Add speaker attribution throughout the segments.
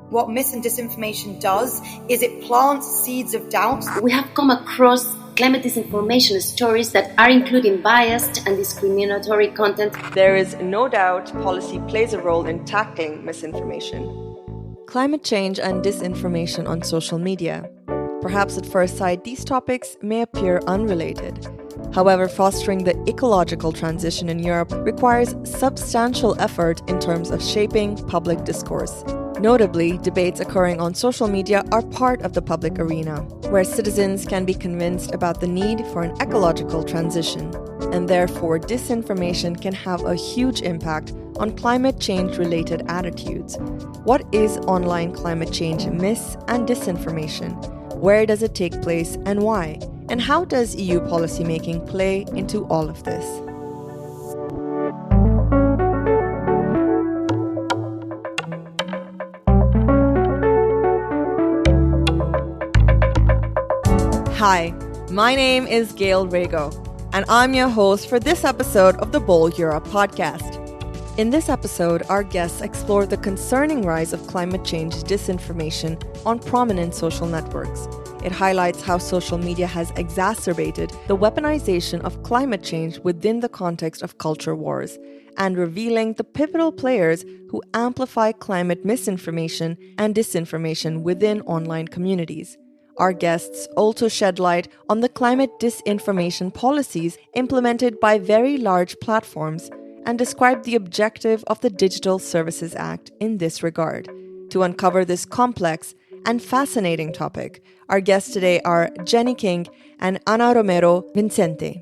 Speaker 1: What mis and disinformation does is it plants seeds of doubt.
Speaker 2: We have come across climate disinformation stories that are including biased and discriminatory content.
Speaker 3: There is no doubt policy plays a role in tackling misinformation. Climate change and disinformation on social media. Perhaps at first sight, these topics may appear unrelated. However, fostering the ecological transition in Europe requires substantial effort in terms of shaping public discourse. Notably, debates occurring on social media are part of the public arena, where citizens can be convinced about the need for an ecological transition, and therefore disinformation can have a huge impact on climate change-related attitudes. What is online climate change mis- and disinformation? Where does it take place and why? And how does EU policymaking play into all of this? Hi, my name is Gail Rego, and I'm your host for this episode of the Bold Europe podcast. In this episode, our guests explore the concerning rise of climate change disinformation on prominent social networks. It highlights how social media has exacerbated the weaponization of climate change within the context of culture wars, and revealing the pivotal players who amplify climate misinformation and disinformation within online communities. Our guests also shed light on the climate disinformation policies implemented by very large platforms and describe the objective of the Digital Services Act in this regard. To uncover this complex and fascinating topic, our guests today are Jennie King and Ana Romero-Vicente.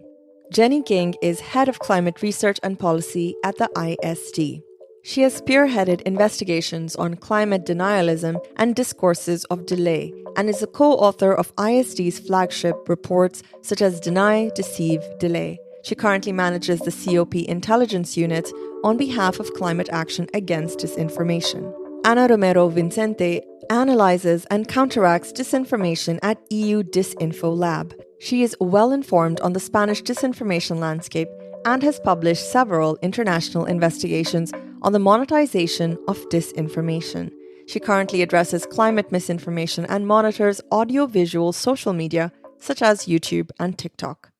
Speaker 3: Jennie King is Head of Climate Research and Policy at the ISD. She has spearheaded investigations on climate denialism and discourses of delay, and is a co-author of ISD's flagship reports such as Deny, Deceive, Delay. She currently manages the COP Intelligence Unit on behalf of Climate Action Against Disinformation. Ana Romero-Vicente analyzes and counteracts disinformation at EU Disinfo Lab. She is well informed on the Spanish disinformation landscape and has published several international investigations on the monetization of disinformation. She currently addresses climate misinformation and monitors audiovisual social media such as YouTube and TikTok.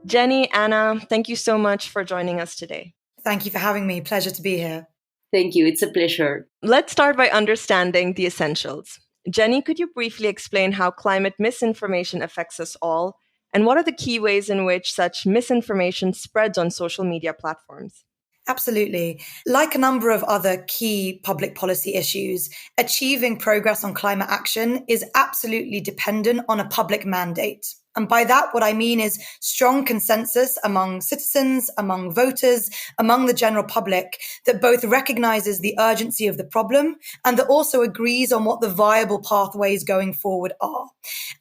Speaker 3: Jennie, Anna, thank you so much for joining us today.
Speaker 1: Thank you for having me. Pleasure to be here.
Speaker 2: Thank you. It's a pleasure.
Speaker 3: Let's start by understanding the essentials. Jennie, could you briefly explain how climate misinformation affects us all? And what are the key ways in which such misinformation spreads on social media platforms?
Speaker 1: Absolutely. Like a number of other key public policy issues, achieving progress on climate action is absolutely dependent on a public mandate. And by that, what I mean is strong consensus among citizens, among voters, among the general public that both recognizes the urgency of the problem and that also agrees on what the viable pathways going forward are.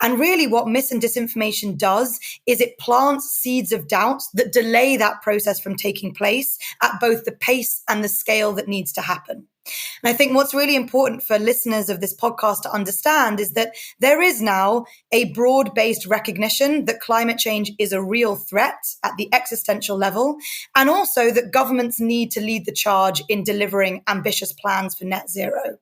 Speaker 1: And really what mis and disinformation does is it plants seeds of doubt that delay that process from taking place at both the pace and the scale that needs to happen. And I think what's really important for listeners of this podcast to understand is that there is now a broad-based recognition that climate change is a real threat at the existential level, and also that governments need to lead the charge in delivering ambitious plans for net zero.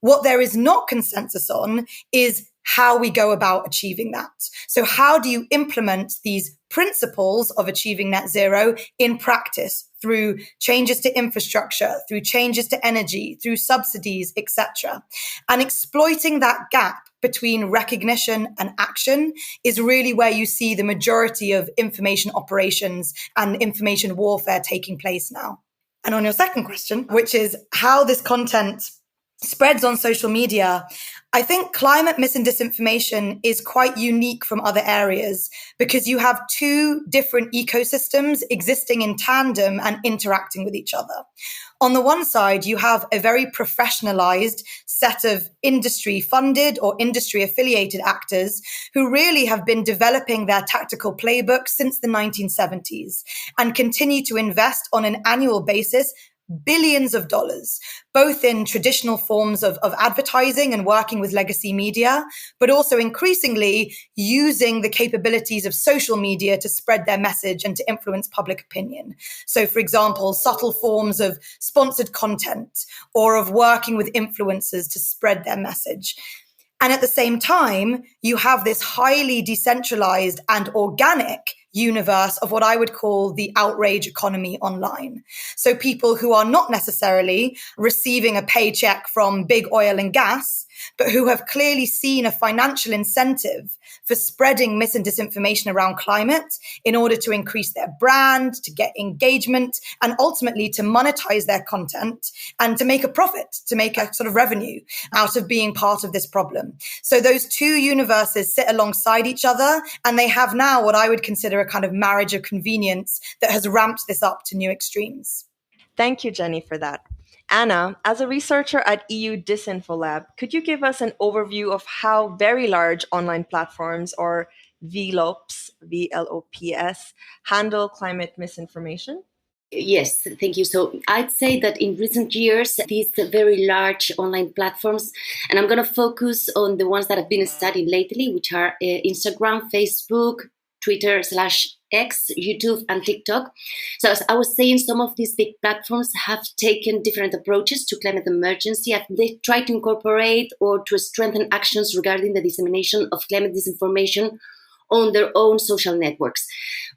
Speaker 1: What there is not consensus on is how we go about achieving that. So how do you implement these principles of achieving net zero in practice through changes to infrastructure, through changes to energy, through subsidies, etc. And exploiting that gap between recognition and action is really where you see the majority of information operations and information warfare taking place now. And on your second question, which is how this content spreads on social media, I think climate mis and disinformation is quite unique from other areas because you have two different ecosystems existing in tandem and interacting with each other. On the one side, you have a very professionalized set of industry-funded or industry-affiliated actors who really have been developing their tactical playbook since the 1970s and continue to invest on an annual basis billions of dollars, both in traditional forms of advertising and working with legacy media, but also increasingly using the capabilities of social media to spread their message and to influence public opinion. So, for example, subtle forms of sponsored content or of working with influencers to spread their message. And at the same time, you have this highly decentralized and organic universe of what I would call the outrage economy online. So people who are not necessarily receiving a paycheck from big oil and gas, but who have clearly seen a financial incentive for spreading mis and disinformation around climate in order to increase their brand, to get engagement, and ultimately to monetize their content and to make a profit, to make a sort of revenue out of being part of this problem. So those two universes sit alongside each other, and they have now what I would consider a kind of marriage of convenience that has ramped this up to new extremes.
Speaker 3: Thank you, Jennie, for that. Anna, as a researcher at EU Disinfo Lab, could you give us an overview of how very large online platforms, or VLOPs, VLOPS, handle climate misinformation?
Speaker 2: Yes, thank you. So I'd say that in recent years, these very large online platforms, and I'm going to focus on the ones that have been studied lately, which are Instagram, Facebook, Twitter/X, YouTube, and TikTok. So as I was saying, some of these big platforms have taken different approaches to climate emergency. They try to incorporate or to strengthen actions regarding the dissemination of climate disinformation on their own social networks.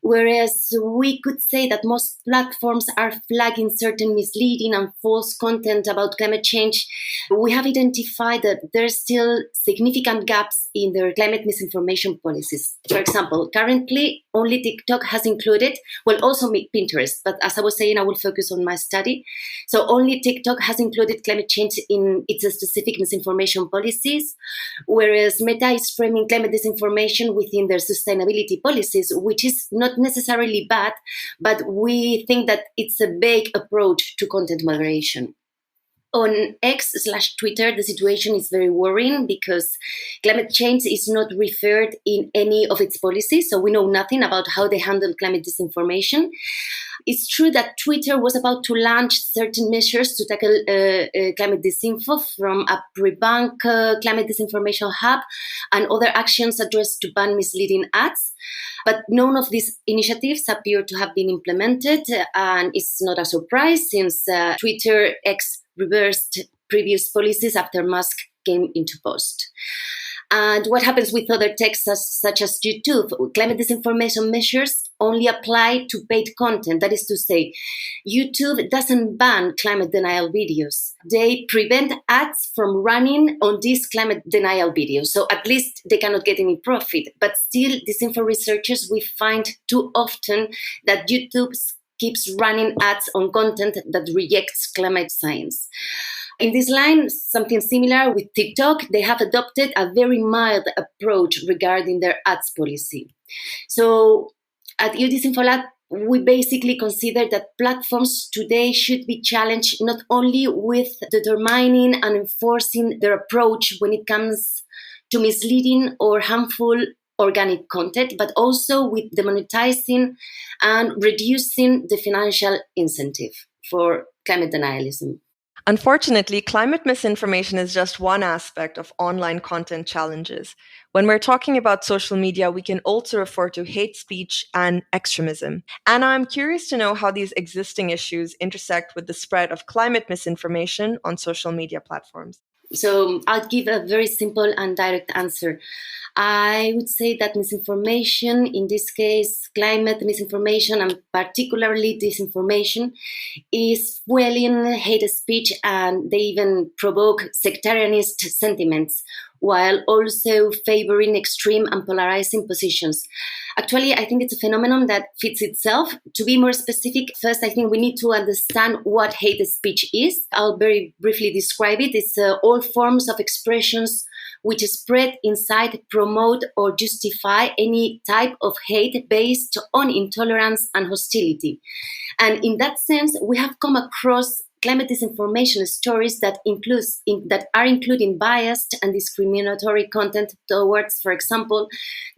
Speaker 2: Whereas we could say that most platforms are flagging certain misleading and false content about climate change, we have identified that there's still significant gaps in their climate misinformation policies. For example, currently only TikTok has included, well, also Pinterest, but as I was saying, I will focus on my study. So only TikTok has included climate change in its specific misinformation policies, whereas Meta is framing climate disinformation within their sustainability policies, which is not necessarily bad, but we think that it's a vague approach to content moderation. On X/Twitter, the situation is very worrying because climate change is not referred in any of its policies, so we know nothing about how they handle climate disinformation. It's true that Twitter was about to launch certain measures to tackle climate disinfo, from a pre-bank climate disinformation hub and other actions addressed to ban misleading ads. But none of these initiatives appear to have been implemented, and it's not a surprise since Twitter X reversed previous policies after Musk came into post. And what happens with other texts such as YouTube? Climate disinformation measures only apply to paid content. That is to say, YouTube doesn't ban climate denial videos. They prevent ads from running on these climate denial videos. So at least they cannot get any profit. But still, disinfo researchers, we find too often that YouTube keeps running ads on content that rejects climate science. In this line, something similar with TikTok, they have adopted a very mild approach regarding their ads policy. So at EU Disinfo Lab, we basically consider that platforms today should be challenged not only with determining and enforcing their approach when it comes to misleading or harmful organic content, but also with demonetizing and reducing the financial incentive for climate denialism.
Speaker 3: Unfortunately, climate misinformation is just one aspect of online content challenges. When we're talking about social media, we can also refer to hate speech and extremism. Anna, I'm curious to know how these existing issues intersect with the spread of climate misinformation on social media platforms.
Speaker 2: So I'll give a very simple and direct answer. I would say that misinformation, in this case, climate misinformation, and particularly disinformation, is fueling hate speech, and they even provoke sectarianist sentiments, while also favoring extreme and polarizing positions. Actually, I think it's a phenomenon that fits itself. To be more specific, first, I think we need to understand what hate speech is. I'll very briefly describe it. It's all forms of expressions which spread, incite, promote, or justify any type of hate based on intolerance and hostility. And in that sense, we have come across climate disinformation stories that are including biased and discriminatory content towards, for example,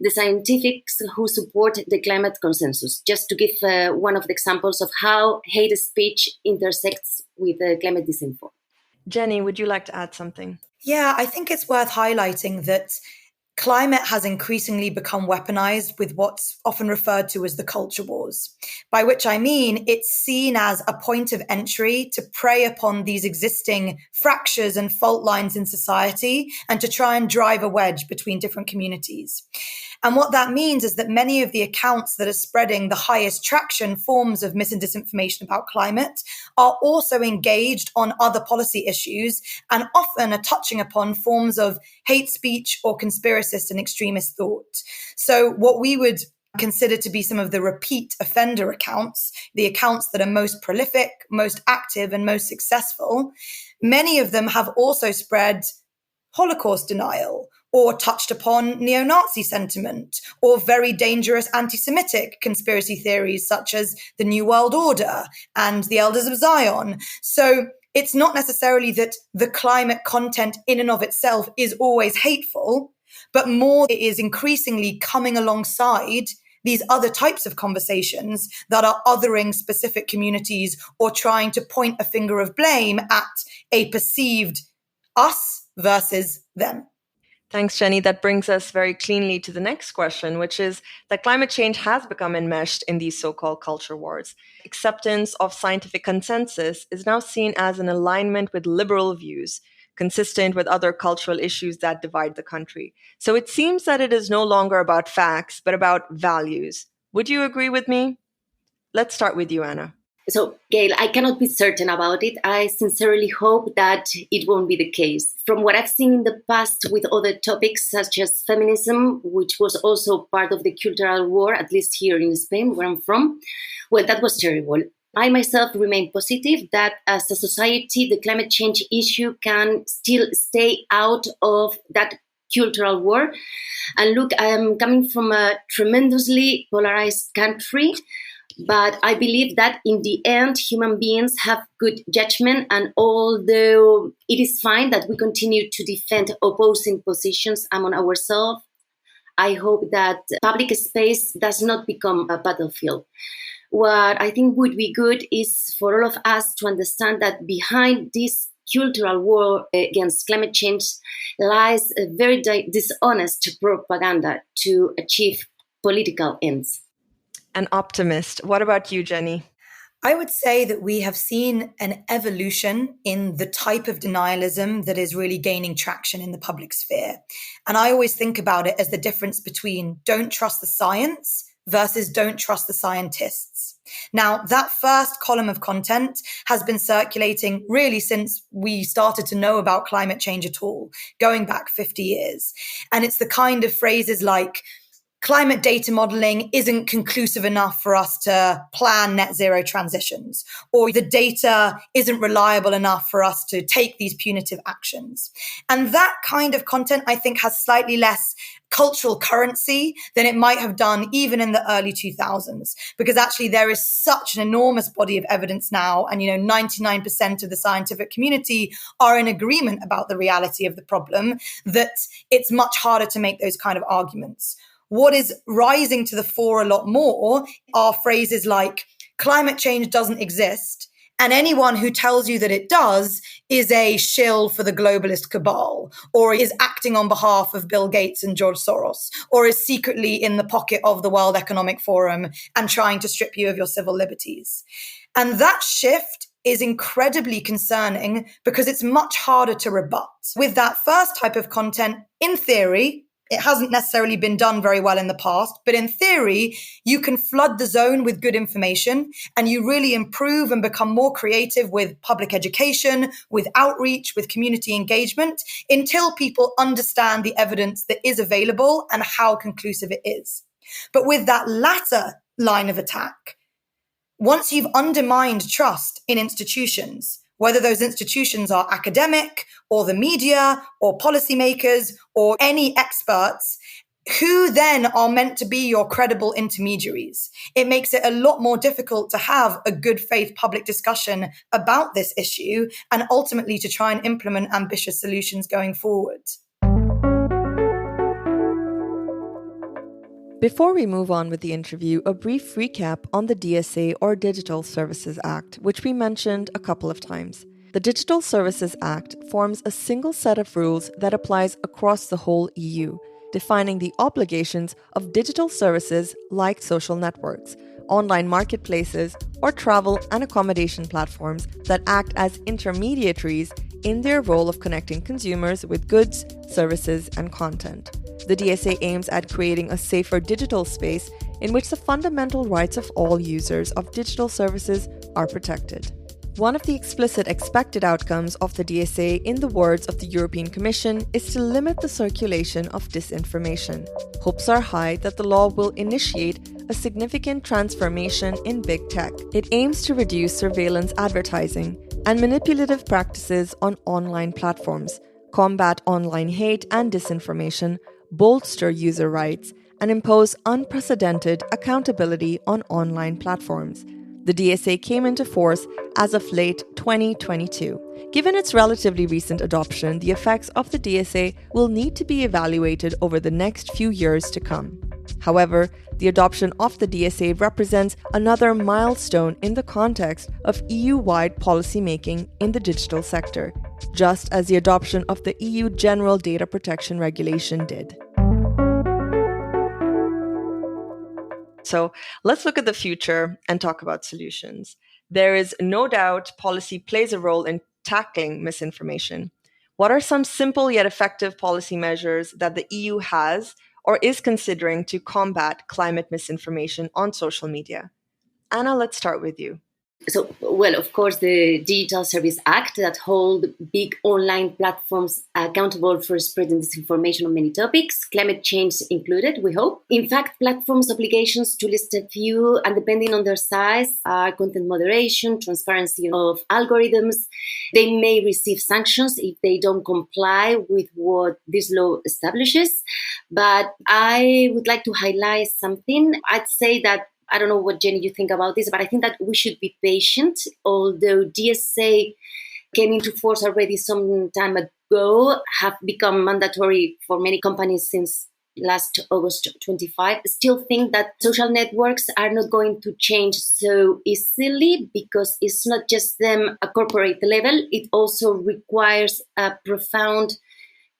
Speaker 2: the scientists who support the climate consensus. Just to give one of the examples of how hate speech intersects with climate disinfo.
Speaker 3: Jennie, would you like to add something?
Speaker 1: Yeah, I think it's worth highlighting that climate has increasingly become weaponized with what's often referred to as the culture wars, by which I mean it's seen as a point of entry to prey upon these existing fractures and fault lines in society and to try and drive a wedge between different communities. And what that means is that many of the accounts that are spreading the highest traction forms of mis and disinformation about climate are also engaged on other policy issues and often are touching upon forms of hate speech or conspiracist and extremist thought. So what we would consider to be some of the repeat offender accounts, the accounts that are most prolific, most active, and most successful, many of them have also spread Holocaust denial, or touched upon neo-Nazi sentiment, or very dangerous anti-Semitic conspiracy theories such as the New World Order and the Elders of Zion. So it's not necessarily that the climate content in and of itself is always hateful, but more it is increasingly coming alongside these other types of conversations that are othering specific communities or trying to point a finger of blame at a perceived us versus them.
Speaker 3: Thanks, Jennie. That brings us very cleanly to the next question, which is that climate change has become enmeshed in these so-called culture wars. Acceptance of scientific consensus is now seen as an alignment with liberal views, consistent with other cultural issues that divide the country. So it seems that it is no longer about facts, but about values. Would you agree with me? Let's start with you, Anna.
Speaker 2: So, Gail, I cannot be certain about it. I sincerely hope that it won't be the case. From what I've seen in the past with other topics such as feminism, which was also part of the cultural war, at least here in Spain, where I'm from, well, that was terrible. I myself remain positive that as a society, the climate change issue can still stay out of that cultural war. And look, I am coming from a tremendously polarized country, but I believe that in the end, human beings have good judgment. And although it is fine that we continue to defend opposing positions among ourselves, I hope that public space does not become a battlefield. What I think would be good is for all of us to understand that behind this cultural war against climate change lies a very dishonest propaganda to achieve political ends.
Speaker 3: An optimist. What about you, Jennie?
Speaker 1: I would say that we have seen an evolution in the type of denialism that is really gaining traction in the public sphere. And I always think about it as the difference between don't trust the science versus don't trust the scientists. Now, that first column of content has been circulating really since we started to know about climate change at all, going back 50 years. And it's the kind of phrases like, climate data modeling isn't conclusive enough for us to plan net zero transitions, or the data isn't reliable enough for us to take these punitive actions. And that kind of content, I think, has slightly less cultural currency than it might have done even in the early 2000s, because actually there is such an enormous body of evidence now. And, 99% of the scientific community are in agreement about the reality of the problem, that it's much harder to make those kind of arguments. What is rising to the fore a lot more are phrases like climate change doesn't exist, and anyone who tells you that it does is a shill for the globalist cabal, or is acting on behalf of Bill Gates and George Soros, or is secretly in the pocket of the World Economic Forum and trying to strip you of your civil liberties. And that shift is incredibly concerning because it's much harder to rebut. With that first type of content, in theory, it hasn't necessarily been done very well in the past, but in theory, you can flood the zone with good information and you really improve and become more creative with public education, with outreach, with community engagement, until people understand the evidence that is available and how conclusive it is. But with that latter line of attack, once you've undermined trust in institutions, whether those institutions are academic or the media or policymakers or any experts, who then are meant to be your credible intermediaries? It makes it a lot more difficult to have a good faith public discussion about this issue and ultimately to try and implement ambitious solutions going forward.
Speaker 3: Before we move on with the interview, a brief recap on the DSA or Digital Services Act, which we mentioned a couple of times. The Digital Services Act forms a single set of rules that applies across the whole EU, defining the obligations of digital services like social networks, online marketplaces, or travel and accommodation platforms that act as intermediaries in their role of connecting consumers with goods, services, and content. The DSA aims at creating a safer digital space in which the fundamental rights of all users of digital services are protected. One of the explicit expected outcomes of the DSA, in the words of the European Commission, is to limit the circulation of disinformation. Hopes are high that the law will initiate a significant transformation in big tech. It aims to reduce surveillance advertising and manipulative practices on online platforms, combat online hate and disinformation, bolster user rights, and impose unprecedented accountability on online platforms. The DSA came into force as of late 2022. Given its relatively recent adoption, the effects of the DSA will need to be evaluated over the next few years to come. However, the adoption of the DSA represents another milestone in the context of EU-wide policymaking in the digital sector, just as the adoption of the EU General Data Protection Regulation did. So let's look at the future and talk about solutions. There is no doubt policy plays a role in tackling misinformation. What are some simple yet effective policy measures that the EU has or is considering to combat climate misinformation on social media? Anna, let's start with you.
Speaker 2: So, well, of course, the Digital Service Act that hold big online platforms accountable for spreading disinformation on many topics, climate change included, we hope. In fact, platforms' obligations, to list a few, and depending on their size, are content moderation, transparency of algorithms. They may receive sanctions if they don't comply with what this law establishes. But I would like to highlight something. I'd say that I don't know what, Jennie, you think about this, but I think that we should be patient. Although DSA came into force already some time ago, have become mandatory for many companies since last August 25, still think that social networks are not going to change so easily because it's not just them at corporate level. It also requires a profound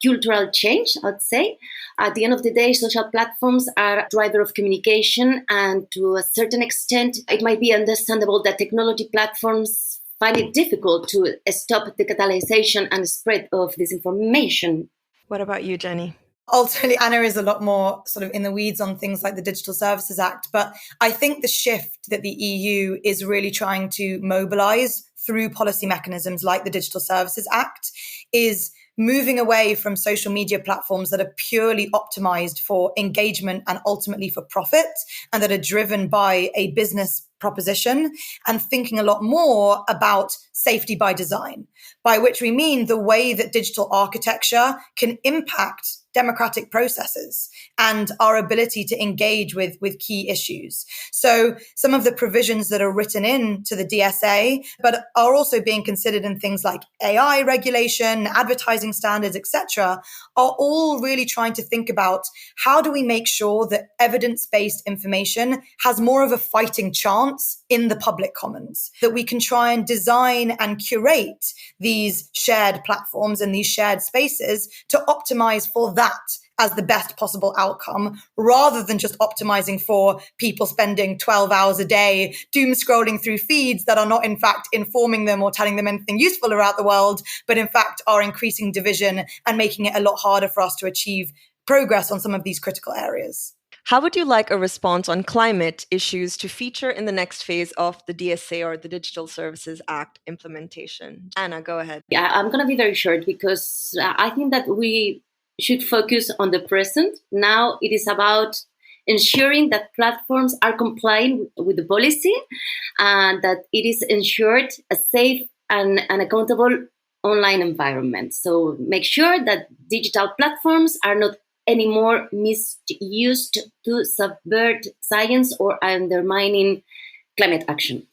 Speaker 2: cultural change, I'd say. At the end of the day, social platforms are a driver of communication, and to a certain extent, it might be understandable that technology platforms find it difficult to stop the catalyzation and spread of disinformation.
Speaker 3: What about you, Jennie?
Speaker 1: Ultimately, Anna is a lot more sort of in the weeds on things like the Digital Services Act, but I think the shift that the EU is really trying to mobilize through policy mechanisms like the Digital Services Act is moving away from social media platforms that are purely optimized for engagement and ultimately for profit, and that are driven by a business proposition, and thinking a lot more about safety by design, by which we mean the way that digital architecture can impact democratic processes and our ability to engage with key issues. So some of the provisions that are written into the DSA, but are also being considered in things like AI regulation, advertising standards, etc., are all really trying to think about how do we make sure that evidence-based information has more of a fighting chance in the public commons, that we can try and design and curate these shared platforms and these shared spaces to optimize for that as the best possible outcome, rather than just optimizing for people spending 12 hours a day doom scrolling through feeds that are not in fact informing them or telling them anything useful about the world, but in fact are increasing division and making it a lot harder for us to achieve progress on some of these critical areas.
Speaker 3: How would you like a response on climate issues to feature in the next phase of the DSA or the Digital Services Act implementation? Anna, go ahead.
Speaker 2: Yeah, I'm going to be very short because I think that we should focus on the present. Now it is about ensuring that platforms are complying with the policy and that it is ensured a safe and accountable online environment. So make sure that digital platforms are not anymore misused to subvert science or undermining climate action.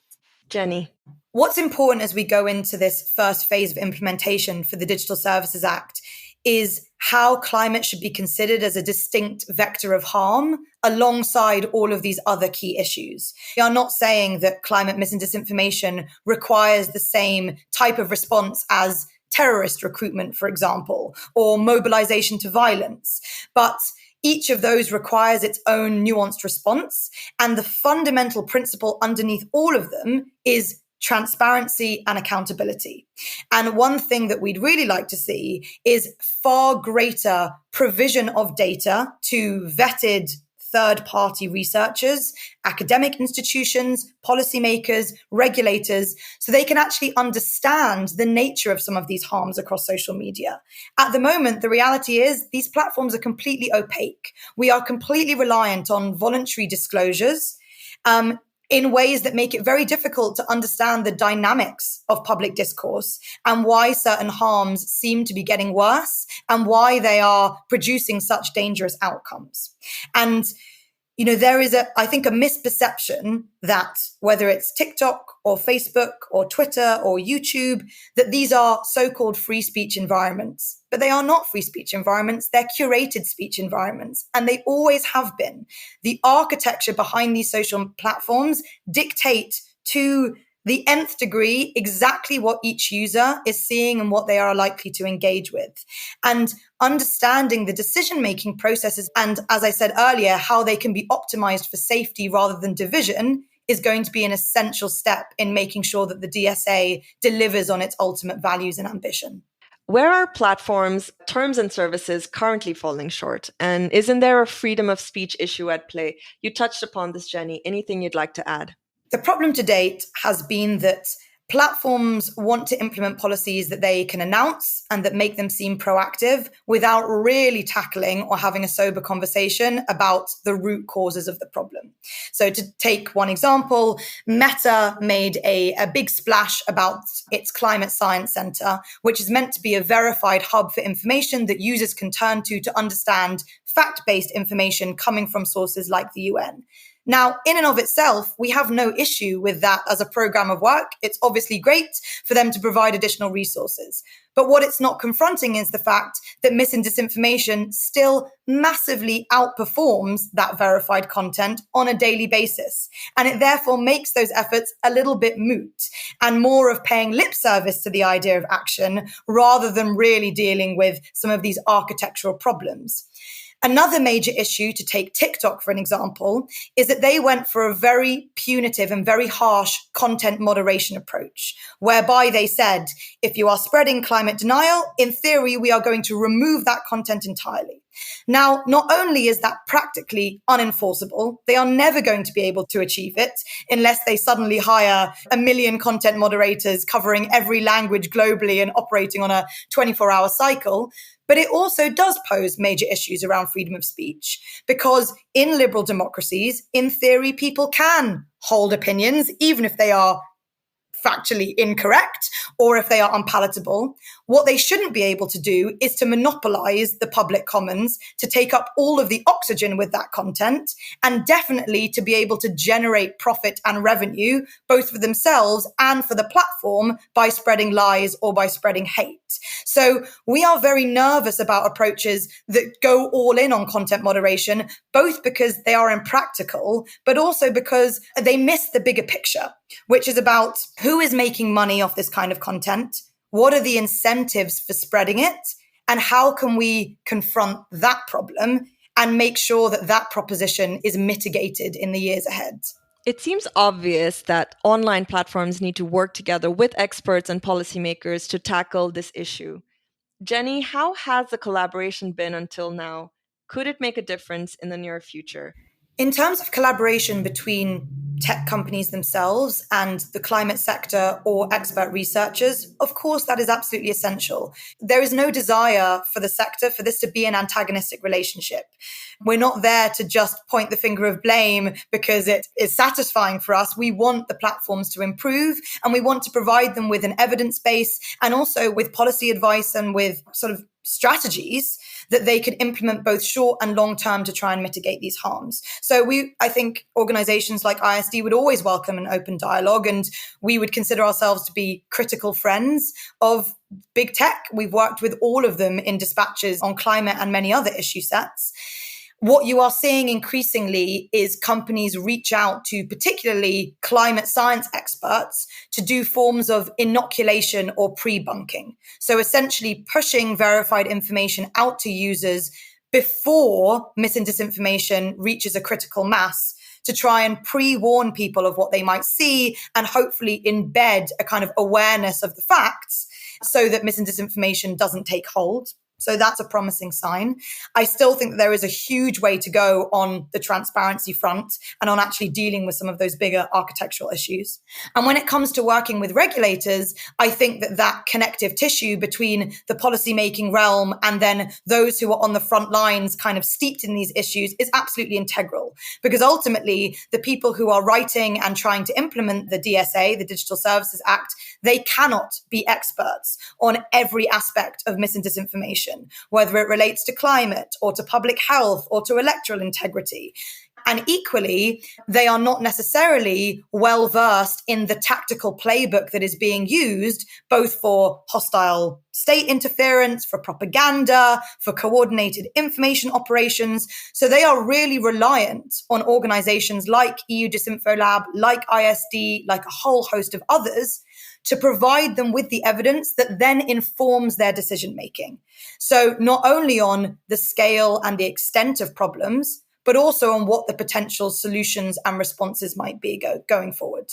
Speaker 3: Jennie.
Speaker 1: What's important as we go into this first phase of implementation for the Digital Services Act is how climate should be considered as a distinct vector of harm alongside all of these other key issues. We are not saying that climate mis and disinformation requires the same type of response as terrorist recruitment, for example, or mobilization to violence. But each of those requires its own nuanced response. And the fundamental principle underneath all of them is transparency and accountability. And one thing that we'd really like to see is far greater provision of data to vetted third-party researchers, academic institutions, policymakers, regulators, so they can actually understand the nature of some of these harms across social media. At the moment, the reality is these platforms are completely opaque. We are completely reliant on voluntary disclosures, in ways that make it very difficult to understand the dynamics of public discourse and why certain harms seem to be getting worse and why they are producing such dangerous outcomes. And there is I think a misperception that whether it's TikTok or Facebook or Twitter or YouTube, that these are so-called free speech environments. But they are not free speech environments. They're curated speech environments, and they always have been. The architecture behind these social platforms dictate to the nth degree exactly what each user is seeing and what they are likely to engage with. And understanding the decision-making processes and, as I said earlier, how they can be optimized for safety rather than division is going to be an essential step in making sure that the DSA delivers on its ultimate values and ambition.
Speaker 3: Where are platforms' terms and services currently falling short? And isn't there a freedom of speech issue at play? You touched upon this, Jennie. Anything you'd like to add?
Speaker 1: The problem to date has been that platforms want to implement policies that they can announce and that make them seem proactive without really tackling or having a sober conversation about the root causes of the problem. So to take one example, Meta made a big splash about its Climate Science Center, which is meant to be a verified hub for information that users can turn to understand fact-based information coming from sources like the UN. Now, in and of itself, we have no issue with that as a program of work. It's obviously great for them to provide additional resources. But what it's not confronting is the fact that mis and disinformation still massively outperforms that verified content on a daily basis. And it therefore makes those efforts a little bit moot and more of paying lip service to the idea of action rather than really dealing with some of these architectural problems. Another major issue, to take TikTok for an example, is that they went for a very punitive and very harsh content moderation approach, whereby they said, if you are spreading climate denial, in theory, we are going to remove that content entirely. Now, not only is that practically unenforceable, they are never going to be able to achieve it unless they suddenly hire 1 million content moderators covering every language globally and operating on a 24-hour cycle. But it also does pose major issues around freedom of speech, because in liberal democracies, in theory, people can hold opinions, even if they are factually incorrect or if they are unpalatable. What they shouldn't be able to do is to monopolize the public commons, to take up all of the oxygen with that content, and definitely to be able to generate profit and revenue, both for themselves and for the platform, by spreading lies or by spreading hate. So we are very nervous about approaches that go all in on content moderation, both because they are impractical, but also because they miss the bigger picture, which is about who is making money off this kind of content, what are the incentives for spreading it, and how can we confront that problem and make sure that that proposition is mitigated in the years ahead.
Speaker 3: It seems obvious that online platforms need to work together with experts and policymakers to tackle this issue. Jennie, how has the collaboration been until now? Could it make a difference in the near future?
Speaker 1: In terms of collaboration between tech companies themselves and the climate sector or expert researchers, of course, that is absolutely essential. There is no desire for the sector for this to be an antagonistic relationship. We're not there to just point the finger of blame because it is satisfying for us. We want the platforms to improve, and we want to provide them with an evidence base and also with policy advice and with sort of strategies that they could implement both short and long term to try and mitigate these harms. So I think organizations like ISD would always welcome an open dialogue, and we would consider ourselves to be critical friends of big tech. We've worked with all of them in dispatches on climate and many other issue sets. What you are seeing increasingly is companies reach out to particularly climate science experts to do forms of inoculation or pre-bunking. So essentially pushing verified information out to users before mis and disinformation reaches a critical mass, to try and pre-warn people of what they might see and hopefully embed a kind of awareness of the facts so that mis and disinformation doesn't take hold. So that's a promising sign. I still think that there is a huge way to go on the transparency front and on actually dealing with some of those bigger architectural issues. And when it comes to working with regulators, I think that connective tissue between the policymaking realm and then those who are on the front lines kind of steeped in these issues is absolutely integral. Because ultimately, the people who are writing and trying to implement the DSA, the Digital Services Act, they cannot be experts on every aspect of mis and disinformation, whether it relates to climate or to public health or to electoral integrity. And equally, they are not necessarily well versed in the tactical playbook that is being used, both for hostile state interference, for propaganda, for coordinated information operations. So they are really reliant on organizations like EU Disinfo Lab, like ISD, like a whole host of others, to provide them with the evidence that then informs their decision making. So not only on the scale and the extent of problems, but also on what the potential solutions and responses might be going forward.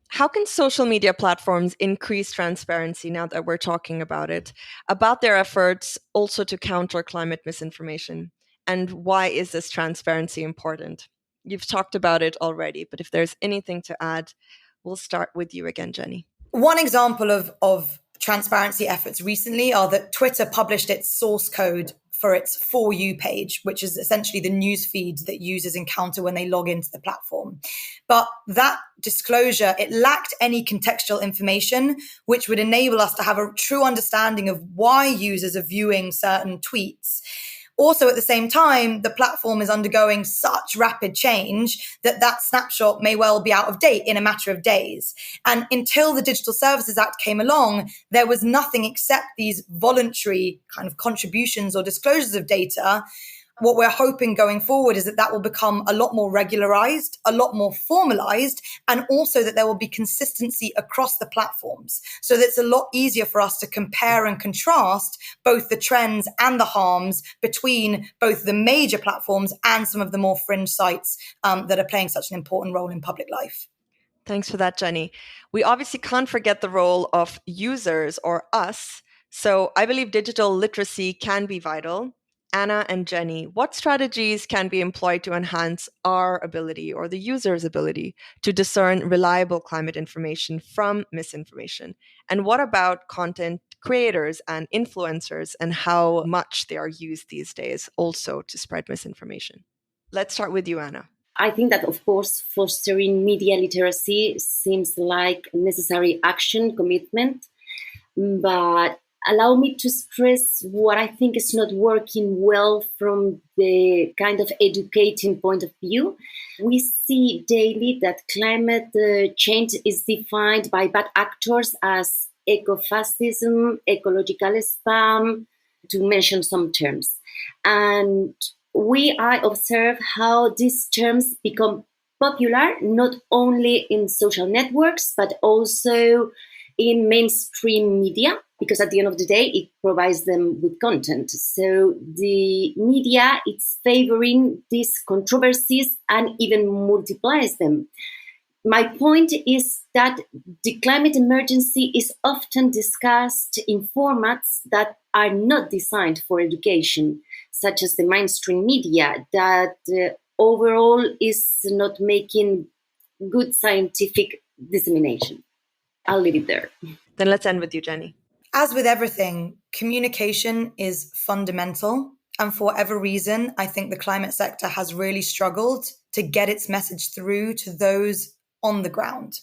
Speaker 3: How can social media platforms increase transparency, now that we're talking about it, about their efforts also to counter climate misinformation? And why is this transparency important? You've talked about it already, but if there's anything to add, we'll start with you again, Jennie.
Speaker 1: One example of transparency efforts recently are that Twitter published its source code for its For You page, which is essentially the news feed that users encounter when they log into the platform. But that disclosure, it lacked any contextual information, which would enable us to have a true understanding of why users are viewing certain tweets. Also, at the same time, the platform is undergoing such rapid change that snapshot may well be out of date in a matter of days. And until the Digital Services Act came along, there was nothing except these voluntary kind of contributions or disclosures of data. What we're hoping going forward is that will become a lot more regularized, a lot more formalized, and also that there will be consistency across the platforms. So that it's a lot easier for us to compare and contrast both the trends and the harms between both the major platforms and some of the more fringe sites that are playing such an important role in public life.
Speaker 3: Thanks for that, Jennie. We obviously can't forget the role of users, or us. So I believe digital literacy can be vital. Anna and Jennie, what strategies can be employed to enhance our ability, or the user's ability, to discern reliable climate information from misinformation? And what about content creators and influencers and how much they are used these days also to spread misinformation? Let's start with you, Anna.
Speaker 2: I think that, of course, fostering media literacy seems like a necessary action commitment, but allow me to stress what I think is not working well from the kind of educating point of view. We see daily that climate change is defined by bad actors as ecofascism, ecological spam, to mention some terms. And I observe how these terms become popular not only in social networks, but also in mainstream media, because at the end of the day, it provides them with content. So the media is favoring these controversies and even multiplies them. My point is that the climate emergency is often discussed in formats that are not designed for education, such as the mainstream media, that overall is not making good scientific dissemination. I'll leave it there.
Speaker 3: Then let's end with you, Jennie.
Speaker 1: As with everything, communication is fundamental. And for whatever reason, I think the climate sector has really struggled to get its message through to those on the ground.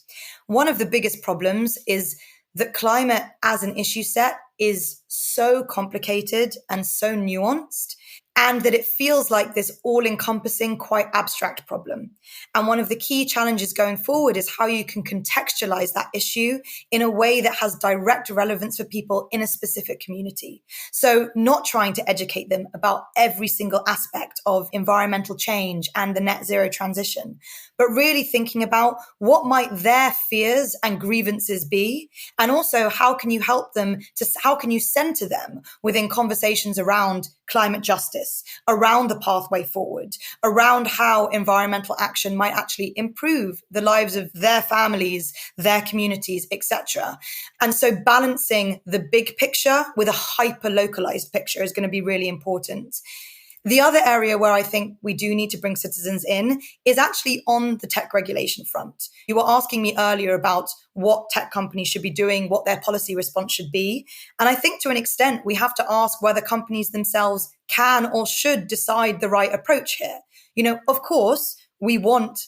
Speaker 1: One of the biggest problems is that climate as an issue set is so complicated and so nuanced, and that it feels like this all-encompassing, quite abstract problem. And one of the key challenges going forward is how you can contextualize that issue in a way that has direct relevance for people in a specific community. So not trying to educate them about every single aspect of environmental change and the net zero transition, but really thinking about what might their fears and grievances be, and also how can you help them how can you center them within conversations around climate justice, around the pathway forward, around how environmental action might actually improve the lives of their families, their communities, etc. And so balancing the big picture with a hyper-localized picture is going to be really important. The other area where I think we do need to bring citizens in is actually on the tech regulation front. You were asking me earlier about what tech companies should be doing, what their policy response should be. And I think to an extent, we have to ask whether companies themselves can or should decide the right approach here. Of course, we want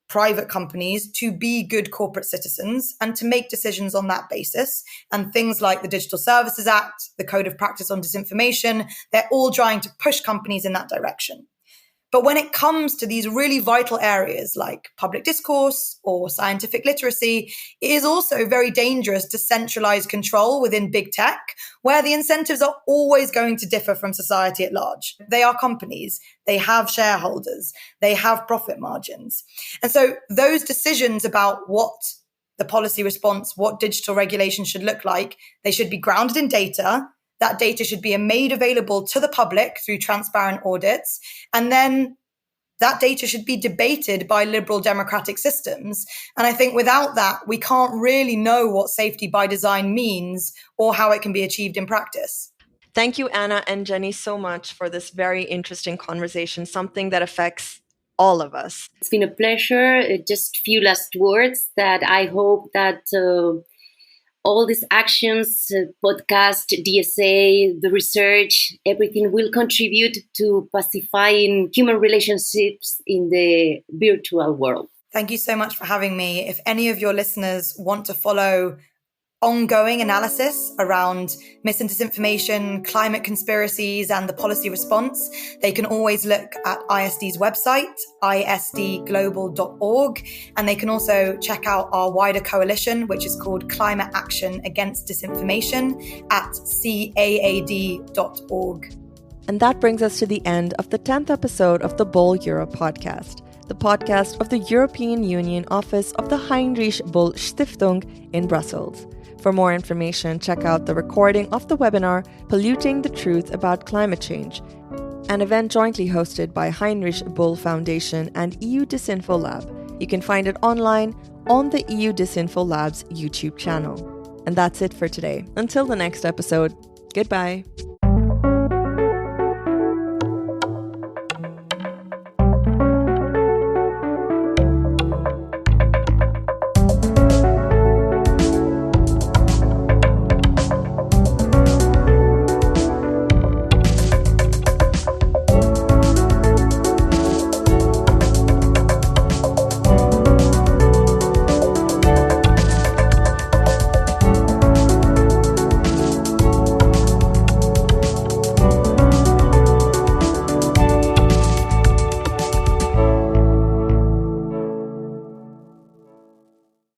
Speaker 1: private companies to be good corporate citizens and to make decisions on that basis. And things like the Digital Services Act, the Code of Practice on Disinformation, they're all trying to push companies in that direction. But when it comes to these really vital areas like public discourse or scientific literacy, it is also very dangerous to centralize control within big tech, where the incentives are always going to differ from society at large. They are companies, they have shareholders, they have profit margins. And so those decisions about what the policy response, what digital regulation should look like, they should be grounded in data. That data should be made available to the public through transparent audits. And then that data should be debated by liberal democratic systems. And I think without that, we can't really know what safety by design means or how it can be achieved in practice.
Speaker 3: Thank you, Anna and Jennie, so much for this very interesting conversation, something that affects all of us.
Speaker 2: It's been a pleasure. Just a few last words that I hope that all these actions, podcast, DSA, the research, everything will contribute to pacifying human relationships in the virtual world.
Speaker 1: Thank you so much for having me. If any of your listeners want to follow ongoing analysis around mis and disinformation, climate conspiracies, and the policy response, they can always look at ISD's website, isdglobal.org, and they can also check out our wider coalition, which is called Climate Action Against Disinformation, at caad.org.
Speaker 3: And that brings us to the end of the 10th episode of the Bol Europe podcast, the podcast of the European Union Office of the Heinrich-Böll-Stiftung in Brussels. For more information, check out the recording of the webinar, Polluting the Truth About Climate Change, an event jointly hosted by Heinrich-Böll Foundation and EU Disinfo Lab. You can find it online on the EU Disinfo Lab's YouTube channel. And that's it for today. Until the next episode, goodbye.